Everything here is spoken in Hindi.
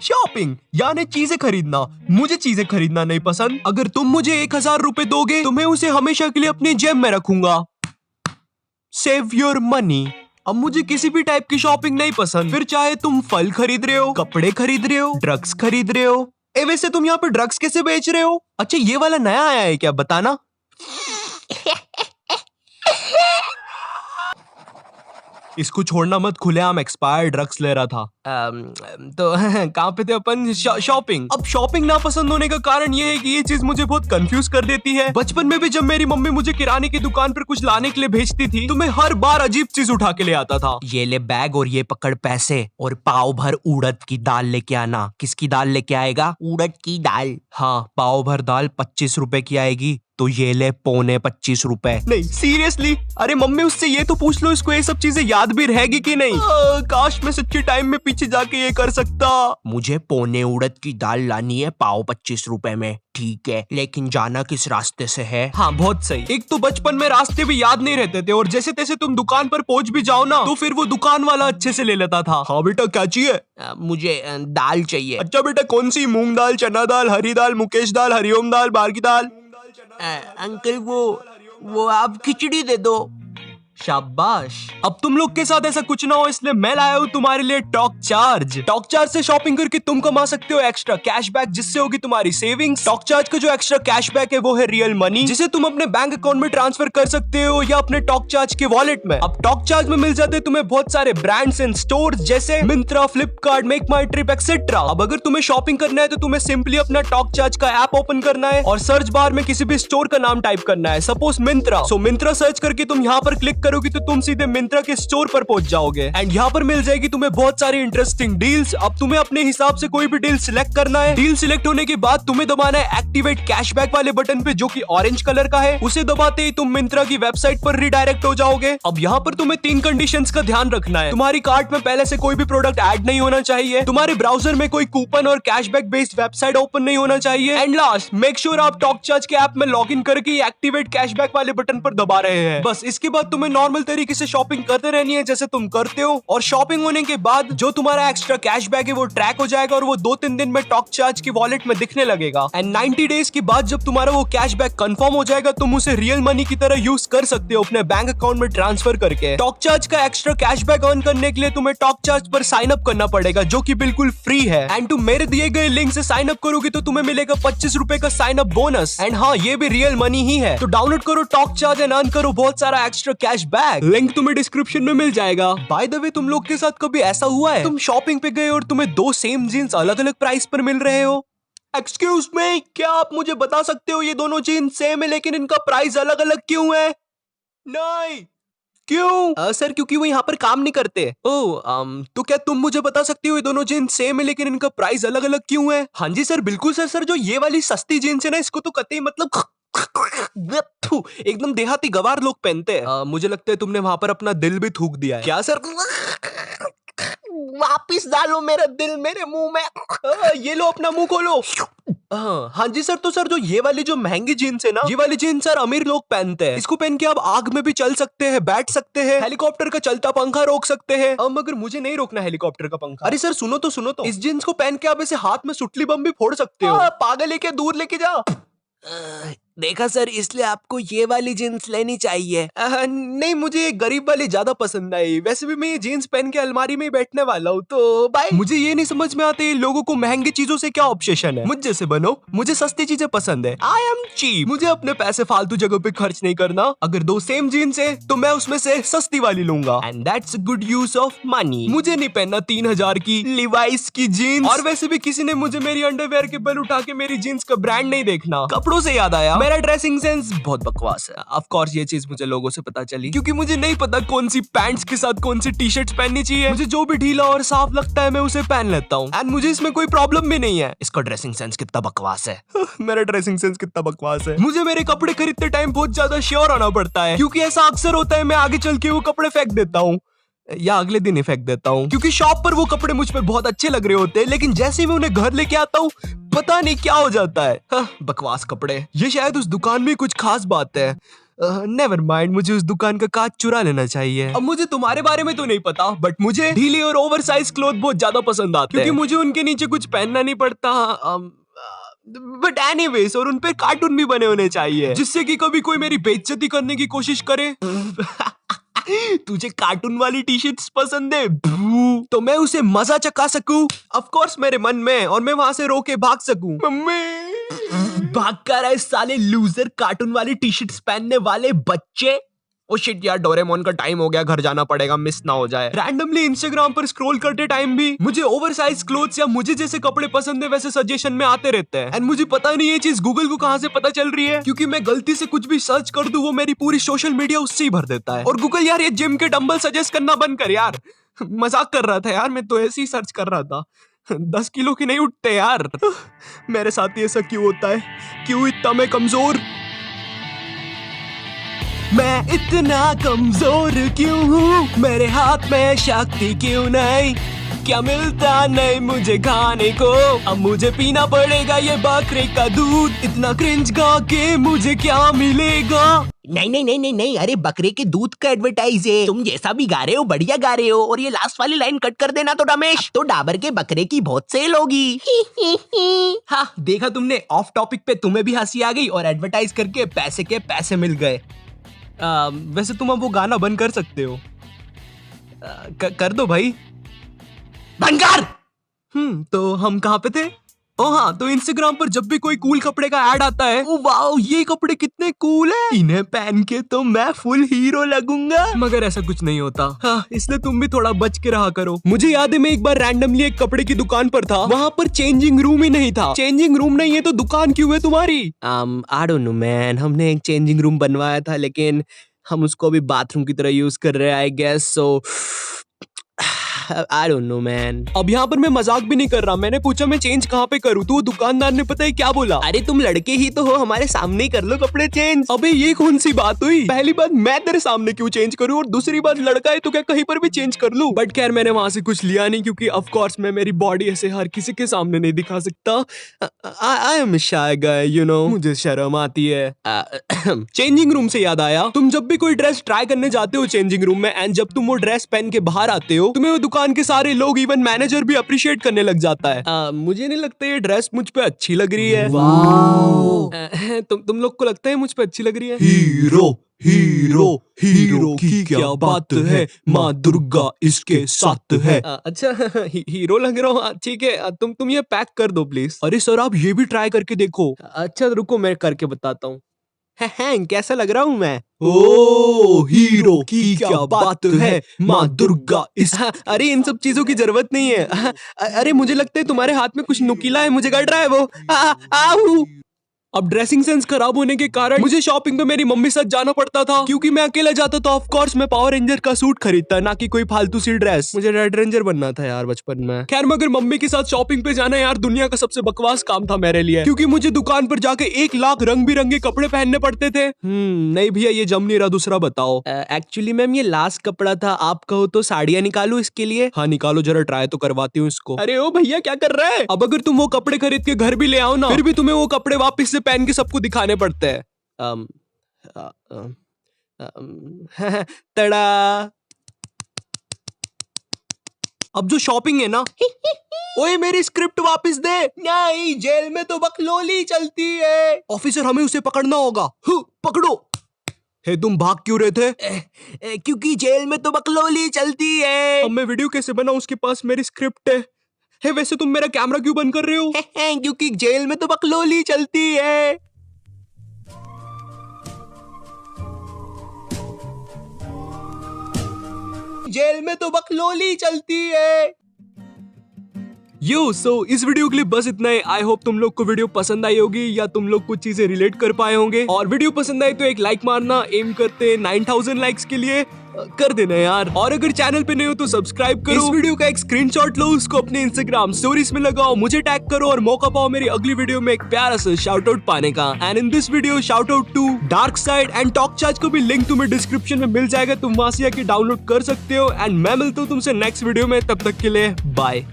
शॉपिंग यानी चीजें खरीदना। मुझे चीजें खरीदना नहीं पसंद। अगर तुम मुझे 1000 रुपए दोगे तो मैं उसे हमेशा के लिए अपनी जेब में रखूंगा। Save your money. अब मुझे किसी भी टाइप की शॉपिंग नहीं पसंद, फिर चाहे तुम फल खरीद रहे हो, कपड़े खरीद रहे हो, ड्रग्स खरीद रहे हो। वैसे तुम यहाँ पे ड्रग्स कैसे बेच रहे हो? अच्छा, ये वाला नया आया है क्या? बताना। इसको छोड़ना मत, खुलेआम एक्सपायर्ड ड्रग्स ले रहा था। तो कहाँ पे थे अपन? शॉपिंग। अब शॉपिंग ना पसंद होने का कारण ये है कि ये चीज मुझे बहुत कंफ्यूज कर देती है। बचपन में भी जब मेरी मम्मी मुझे किराने की दुकान पर कुछ लाने के लिए भेजती थी तो मैं हर बार अजीब चीज उठा के ले आता था। ये ले बैग और ये पकड़ पैसे और पाव भर उड़द की दाल लेके आना। किसकी दाल लेके आएगा? उड़द की दाल। हाँ, पाव भर दाल 25 रुपए की आएगी, तो ये ले 25 रुपए। नहीं सीरियसली, अरे मम्मी उससे ये तो पूछ लो इसको ये सब चीजें याद भी रहेगी कि नहीं। काश मैं सच्चे टाइम में पीछे जाके ये कर सकता। मुझे पौने उड़द की दाल लानी है पाव 25 रुपए में। ठीक है, लेकिन जाना किस रास्ते से है? हाँ बहुत सही। एक तो बचपन में रास्ते भी याद नहीं रहते थे और जैसे तैसे तुम दुकान पर पहुंच भी जाओ ना तो फिर वो दुकान वाला अच्छे से ले लेता था। हाँ बेटा क्या चाहिए? मुझे दाल चाहिए। अच्छा बेटा कौन सी? मूंग दाल, चना दाल, हरी दाल, मुकेश दाल, हरिओम दाल, बार की दाल। अंकल वो आप खिचड़ी दे दो। शाबाश। अब तुम लोग के साथ ऐसा कुछ ना हो इसलिए मैं लाया हूँ तुम्हारे लिए टॉक चार्ज। टॉक चार्ज से शॉपिंग करके तुम कमा सकते हो एक्स्ट्रा कैशबैक, जिससे होगी तुम्हारी सेविंग्स। टॉक चार्ज का जो एक्स्ट्रा कैशबैक है वो है रियल मनी, जिसे तुम अपने बैंक अकाउंट में ट्रांसफर कर सकते हो या अपने टॉक चार्ज के वॉलेट में। अब टॉक चार्ज में मिल जाते हैं तुम्हें बहुत सारे ब्रांड्स एंड स्टोर्स जैसे मिंत्रा, फ्लिपकार्ट, मेक माई ट्रिप एक्सेट्रा। अब अगर तुम्हें शॉपिंग करना है तो तुम्हें सिंपली अपना टॉक चार्ज का ऐप ओपन करना है और सर्च बार में किसी भी स्टोर का नाम टाइप करना है, सपोज मिंत्रा। सो मिंत्रा सर्च करके तुम यहाँ पर क्लिक करोगी तो तुम सीधे मिंत्रा के स्टोर पर पहुंच जाओगे एंड यहाँ पर मिल जाएगी तुम्हें बहुत सारी इंटरेस्टिंग डील्स। अब तुम्हें अपने हिसाब से कोई भी डील सिलेक्ट करना है। डील सिलेक्ट होने के बाद तुम्हें दबाना है एक्टिवेट कैशबैक वाले बटन पे जो कि ऑरेंज कलर का है। उसे दबाते ही तुम मिंत्रा की वेबसाइट पर रिडायरेक्ट हो जाओगे। अब यहाँ पर तुम्हें 3 कंडीशंस का ध्यान रखना है। तुम्हारी कार्ट में पहले से कोई भी प्रोडक्ट ऐड नहीं होना चाहिए, तुम्हारे ब्राउजर में कोई कूपन और कैशबैक बेस्ड वेबसाइट ओपन नहीं होना चाहिए एंड लास्ट मेक श्योर आप टॉक चार्ज के ऐप में लॉग इन करके एक्टिवेट कैशबैक वाले बटन पर दबा रहे हैं। बस इसके बाद तुम्हें नॉर्मल तरीके से शॉपिंग करते रहनी है जैसे तुम करते हो और शॉपिंग होने के बाद जो तुम्हारा एक्स्ट्रा कैशबैक है वो ट्रैक हो जाएगा और वो 2-3 दिन में टॉक चार्ज की वॉलेट में दिखने लगेगा एंड 90 डेज के बाद जब तुम्हारा वो कैशबैक कंफर्म हो जाएगा तुम उसे रियल मनी की तरह यूज कर सकते हो अपने बैंक अकाउंट में ट्रांसफर करके। टॉक चार्ज का एक्स्ट्रा कैशबैक अर्न करने के लिए तुम्हें टॉक चार्ज पर साइन अप करना पड़ेगा जो कि बिल्कुल फ्री है एंड तुम मेरे दिए गए लिंक से साइन अप करोगे तो तुम्हें मिलेगा 25 रुपए का साइन अप बोनस एंड हाँ ये भी रियल मनी ही है। तो डाउनलोड करो टॉक चार्ज एंड अर्न करो बहुत सारा एक्स्ट्रा कैशबैक। लिंक तुम्हें डिस्क्रिप्शन में मिल जाएगा। बाय द वे तुम लोग के साथ कभी ऐसा हुआ है तुम शॉपिंग पे गए और तुम्हें 2 सेम जीन्स अलग अलग प्राइस पर मिल रहे हो? एक्सक्यूज मी, क्या आप मुझे बता सकते हो ये दोनों जीन्स सेम है लेकिन इनका प्राइस अलग अलग क्यों है? नहीं क्यों? सर क्योंकि वो यहाँ पर काम नहीं करते। तो क्या तुम मुझे बता सकती हो ये दोनों जीन्स सेम है लेकिन इनका प्राइस अलग अलग क्यों है? हाँ जी सर बिल्कुल सर। सर जो ये वाली सस्ती जीन्स है ना इसको तो कतई मतलब एकदम देहाती गवार लोग पहनते हैं। मुझे लगता है तुमने वहां पर अपना दिल भी थूक दिया है। क्या सर? वापिस डालो मेरा दिल मेरे मुंह में। ये लो अपना मुंह खोलो। हाँ जी सर। तो सर जो ये वाली जो महंगी जीन्स है ना ये वाली जीन्स सर अमीर लोग पहनते हैं। इसको पहन के आप आग में भी चल सकते हैं, बैठ सकते हैं, हेलीकॉप्टर का चलता पंखा रोक सकते हैं। मगर मुझे नहीं रोकना हेलीकॉप्टर का पंखा। अरे सर सुनो तो इस जीन्स को पहन के आप ऐसे हाथ में सुतली बम भी फोड़ सकते हो। पागल है क्या? दूर लेके जा। देखा सर इसलिए आपको ये वाली जीन्स लेनी चाहिए। नहीं मुझे ये गरीब वाली ज्यादा पसंद आई। वैसे भी मैं ये जीन्स पहन के अलमारी में ही बैठने वाला हूँ तो बाय। मुझे ये नहीं समझ में आते लोगों को महंगी चीजों से क्या ऑब्सेशन है। मुझ जैसे बनो, मुझे सस्ती चीजें पसंद है। I am cheap. मुझे अपने पैसे फालतू जगह पे खर्च नहीं करना। अगर 2 सेम जीन्स है तो मैं उसमें से सस्ती वाली लूंगा and that's good use of money. मुझे नहीं पहनना 3000 की लिवाइस की जीन्स। और वैसे भी किसी ने मुझे मेरी अंडरवेयर के बल उठा के मेरी जीन्स का ब्रांड नहीं देखना। कपड़ों से याद आया मेरा ड्रेसिंग सेंस बहुत बकवास है। ऑफ कोर्स ये चीज मुझे लोगों से पता चली क्योंकि मुझे नहीं पता कौन सी पैंट्स के साथ कौन सी टी शर्ट्स पहननी चाहिए। मुझे जो भी ढीला और साफ लगता है मैं उसे पहन लेता हूँ एंड मुझे इसमें कोई प्रॉब्लम भी नहीं है। इसका ड्रेसिंग सेंस कितना बकवास है। मेरा ड्रेसिंग सेंस कितना बकवास है। मुझे मेरे कपड़े खरीदते टाइम बहुत ज्यादा श्योर होना पड़ता है क्योंकि ऐसा अक्सर होता है मैं आगे चल के वो कपड़े फेंक देता हूँ या अगले दिन ही फेंक देता हूँ क्योंकि शॉप पर वो कपड़े मुझ पे बहुत अच्छे लग रहे होते हैं लेकिन जैसे ही मैं उन्हें घर लेके आता हूँ पता नहीं क्या हो जाता है। बकवास कपड़े। ये शायद उस दुकान में कुछ खास बात है। नेवर माइंड, मुझे उस दुकान का कांच चुरा लेना चाहिए। अब मुझे तुम्हारे बारे में तो नहीं पता, बट मुझे ढीले और ओवरसाइज क्लोथ बहुत ज्यादा पसंद आते हैं क्योंकि मुझे उनके नीचे कुछ पहनना नहीं पड़ता। बट एनीवेज, और उन पे कार्टून भी बने होने चाहिए जिससे कि कभी कोई मेरी बेइज्जती करने की कोशिश करे। तुझे कार्टून वाली टी शर्ट्स पसंद है तो मैं उसे मजा चखा सकूं, ऑफ कोर्स मेरे मन में, और मैं वहां से रो के भाग सकूं। मम्मी भाग कर आए साले लूजर कार्टून वाली टी शर्ट्स पहनने वाले बच्चे। ओ शिट यार, डोरेमोन का टाइम हो गया, घर जाना पड़ेगा, मिस ना हो जाए। रैंडमली इंस्टाग्राम पर स्क्रॉल करते टाइम भी मुझे ओवरसाइज क्लोथ्स या मुझे जैसे कपड़े पसंद है वैसे सजेशन में आते रहते हैं। एंड मुझे पता नहीं ये चीज गूगल को कहां से पता चल रही है, क्योंकि मैं गलती से कुछ भी सर्च कर दूं वो मेरी पूरी सोशल मीडिया उससे ही भर देता है। और गूगल यार, ये जिम के डंबल सजेस्ट करना बंद कर यार। मजाक कर रहा था यार, मैं तो ऐसे ही सर्च कर रहा था। 10 किलो की नहीं उठते यार। मेरे साथ ऐसा क्यों होता है, क्यों इतना मैं कमजोर, मैं इतना कमजोर क्यों हूँ, मेरे हाथ में शक्ति क्यों नहीं, क्या मिलता नहीं मुझे खाने को, अब मुझे पीना पड़ेगा ये बकरे का दूध, इतना क्रिंज गा के मुझे क्या मिलेगा। नहीं नहीं नहीं नहीं नहीं, अरे बकरे के दूध का एडवर्टाइज है, तुम जैसा भी गा रहे हो बढ़िया गा रहे हो, और ये लास्ट वाली लाइन कट कर देना तो रमेश, तो डाबर के बकरे की बहुत सेल होगी। हाँ देखा तुमने, ऑफ टॉपिक पे तुम्हें भी हंसी आ गई और एडवर्टाइज करके पैसे के पैसे मिल गए। वैसे तुम अब वो गाना बंद कर सकते हो। कर दो भाई, बंद कर। तो हम कहाँ पे थे? ओ हाँ, तो इंस्टाग्राम पर जब भी कोई कूल कपड़े का ऐड आता है, ओ वाओ ये कपड़े कितने कूल है, इन्हें पहन के तो मैं फुल हीरो लगूंगा। मगर ऐसा कुछ नहीं होता। हाँ, इसलिए तुम भी थोड़ा बच के रहा करो। मुझे याद है मैं एक बार रैंडमली एक कपड़े की दुकान पर था, वहाँ पर चेंजिंग रूम ही नहीं था। चेंजिंग रूम नहीं है तो दुकान क्यों है तुम्हारी? आई डोंट नो मैन, हमने एक चेंजिंग रूम बनवाया था लेकिन हम उसको अभी बाथरूम की तरह यूज कर रहे हैं I guess, so I don't know man। अब यहाँ पर मैं मजाक भी नहीं कर रहा, मैंने पूछा मैं चेंज कहाँ पे करूँ, तो वो दुकानदार ने पता है क्या बोला, अरे तुम लड़के ही तो हो, हमारे सामने ही कर लो कपड़े चेंज। अबे ये कौन सी बात हुई, पहली बात मैं तेरे सामने क्यों चेंज करूँ, और दूसरी बात लड़का है तो क्या कहीं पर भी चेंज कर लूँ। बट खैर मैंने वहां से कुछ लिया नहीं, क्योंकि ऑफ कोर्स मैं मेरी बॉडी ऐसे हर किसी के सामने नहीं दिखा सकता। I am shy guy, you know, मुझे शर्म आती है। चेंजिंग रूम से याद आया, तुम जब भी कोई ड्रेस ट्राई करने जाते हो चेंजिंग रूम में, एंड जब तुम वो ड्रेस पहन के बाहर आते हो, तुम्हें वो दुकान के सारे लोग, इवन मैनेजर भी अप्रिशिएट करने लग जाता है। मुझे नहीं लगता ये ड्रेस मुझ पे अच्छी लग रही है। तुम लोग को लगता है मुझ पे अच्छी लग रही है? हीरो हीरो हीरो की क्या बात है, माँ दुर्गा इसके साथ है। अच्छा हीरो लग रहा हूँ, ठीक है, तुम ये पैक कर दो प्लीज। अरे सर आप ये भी ट्राई करके देखो। अच्छा रुको मैं करके बताता हूँ। कैसा लग रहा हूँ मैं? ओ हीरो की क्या बात है, माँ दुर्गा इस अरे इन सब चीजों की जरूरत नहीं है। अरे मुझे लगता है तुम्हारे हाथ में कुछ नुकीला है, मुझे गड़ रहा है वो। आऊ। अब ड्रेसिंग सेंस खराब होने के कारण मुझे शॉपिंग पे मेरी मम्मी साथ जाना पड़ता था, क्योंकि मैं अकेला जाता तो ऑफ कोर्स मैं पावर रेंजर का सूट खरीदता, ना कि कोई फालतू सी ड्रेस। मुझे रेड रेंजर बनना था यार बचपन में। खैर मगर मम्मी के साथ शॉपिंग पे जाना यार दुनिया का सबसे बकवास काम था मेरे लिए, क्योंकि मुझे दुकान पर जाके 1 लाख रंग बिरंगे कपड़े पहनने पड़ते थे। नहीं भैया ये जम नहीं रहा, दूसरा बताओ। एक्चुअली मैम ये लास्ट कपड़ा था, आप कहो तो साड़ियाँ निकालू इसके लिए? हाँ निकालो जरा, ट्राई तो करवाती हूँ इसको। अरे ओ भैया क्या कर रहा है? अब अगर तुम वो कपड़े खरीद के घर भी ले आओ ना, फिर भी तुम्हें वो कपड़े वापस से पहन के सबको दिखाने पड़ते हैं। तड़ा। अब जो शॉपिंग है ना, ओए मेरी स्क्रिप्ट वापस दे। नहीं, जेल में तो बकलोली चलती है। ऑफिसर हमें उसे पकड़ना होगा। पकड़ो। हे तुम भाग क्यों रहे थे? क्योंकि जेल में तो बकलोली चलती है। अब मैं वीडियो कैसे बनाऊं, उसके पास मेरी स्क्रिप्ट है। वैसे तुम मेरा कैमरा क्यों बंद कर रहे हो? क्योंकि जेल में तो बकलोली चलती है। जेल में तो बकलोली चलती है। इस वीडियो के लिए बस इतना ही। आई होप तुम लोग को वीडियो पसंद आई होगी, या तुम लोग कुछ चीजें रिलेट कर पाए होंगे। और वीडियो पसंद आई तो एक लाइक मारना, एम करते 9000 लाइक्स के लिए कर देना यार। और अगर चैनल पे नहीं हो तो सब्सक्राइब करो। इस वीडियो का एक स्क्रीनशॉट लो, उसको अपने इंस्टाग्राम स्टोरीज में लगाओ, मुझे टैग करो और मौका पाओ मेरी अगली वीडियो में एक प्यारा सा शाउट आउट पाने का। And in this video shout out to Dark Side and Talk Charge को भी लिंक तुम्हें डिस्क्रिप्शन में मिल जाएगा, तुम वहां से आके डाउनलोड कर सकते हो। एंड मैं मिलता हूँ तुमसे नेक्स्ट वीडियो में, तब तक के लिए बाय।